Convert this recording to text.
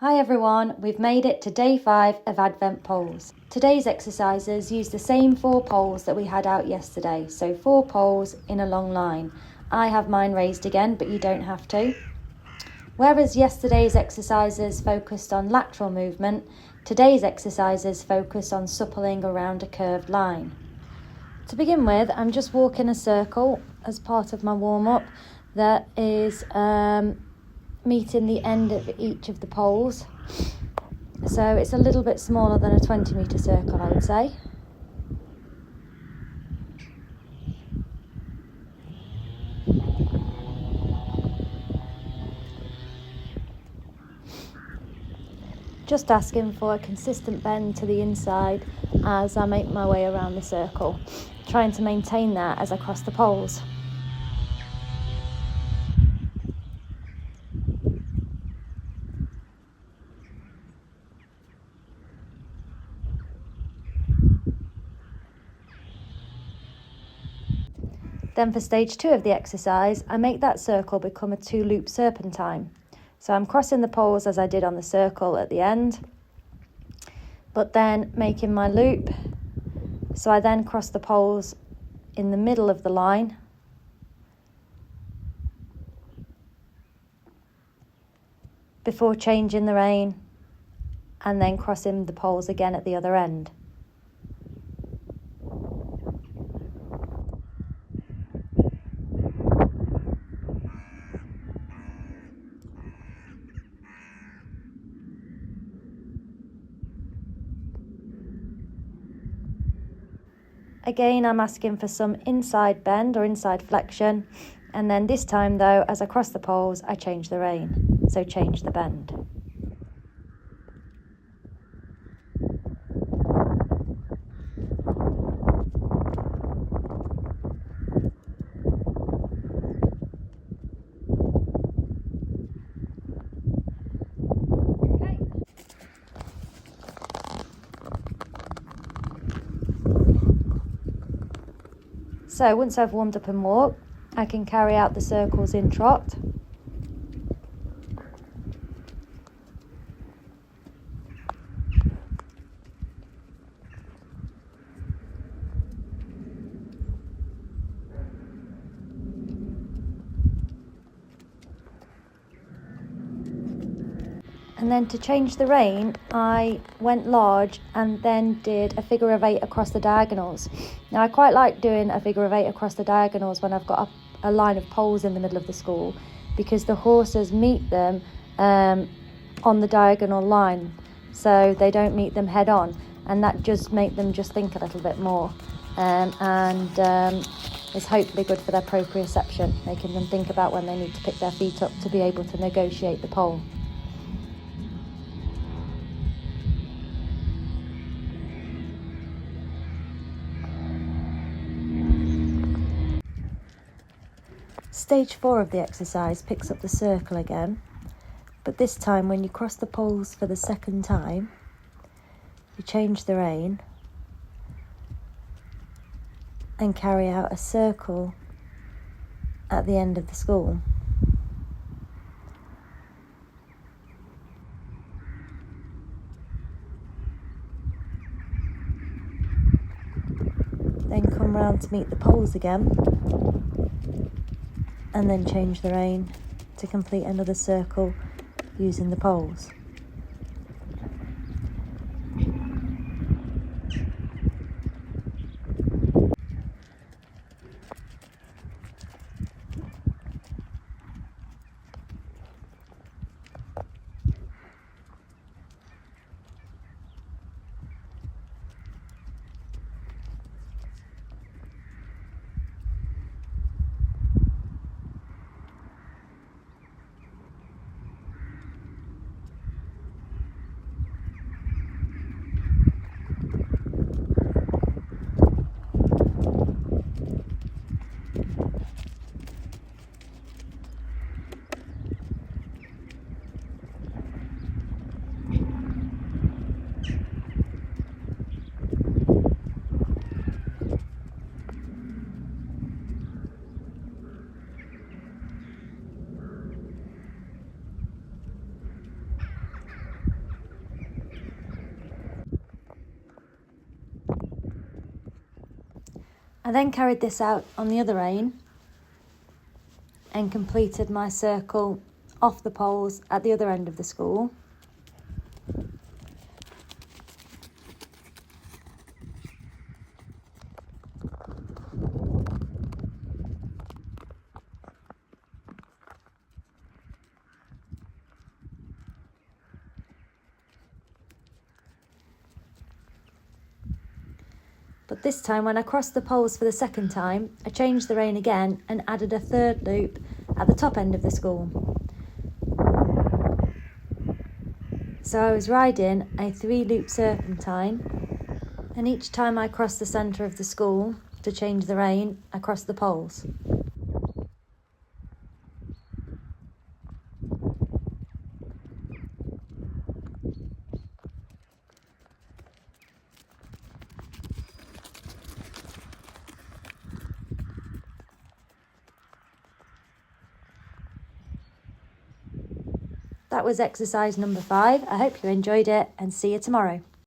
Hi everyone, we've made it to day 5 of Advent poles. Today's exercises use the same 4 poles that we had out yesterday, so 4 poles in a long line. I have mine raised again, but you don't have to. Whereas yesterday's exercises focused on lateral movement, today's exercises focus on suppling around a curved line. To begin with, I'm just walking a circle as part of my warm-up that is meeting the end of each of the poles. So it's a little bit smaller than a 20-metre circle, I would say. Just asking for a consistent bend to the inside as I make my way around the circle, trying to maintain that as I cross the poles. Then for stage 2 of the exercise, I make that circle become a 2-loop serpentine. So I'm crossing the poles as I did on the circle at the end, but then making my loop. So I then cross the poles in the middle of the line, before changing the rein and then crossing the poles again at the other end. Again, I'm asking for some inside bend or inside flexion, and then this time though, as I cross the poles, I change the rein, so change the bend. So once I've warmed up and walked, I can carry out the circles in trot. And then to change the rein, I went large and then did a figure of 8 across the diagonals. Now I quite like doing a figure of 8 across the diagonals when I've got a line of poles in the middle of the school, because the horses meet them on the diagonal line, so they don't meet them head on, and that just makes them just think a little bit more, and is hopefully good for their proprioception, making them think about when they need to pick their feet up to be able to negotiate the pole. Stage 4 of the exercise picks up the circle again, but this time when you cross the poles for the second time, you change the rein and carry out a circle at the end of the school. Then come round to meet the poles again, and then change the rein to complete another circle using the poles. I then carried this out on the other rein and completed my circle off the poles at the other end of the school. But this time when I crossed the poles for the second time, I changed the rein again and added a third loop at the top end of the school. So I was riding a 3-loop serpentine, and each time I crossed the centre of the school to change the rein, I crossed the poles. That was exercise number 5. I hope you enjoyed it and see you tomorrow.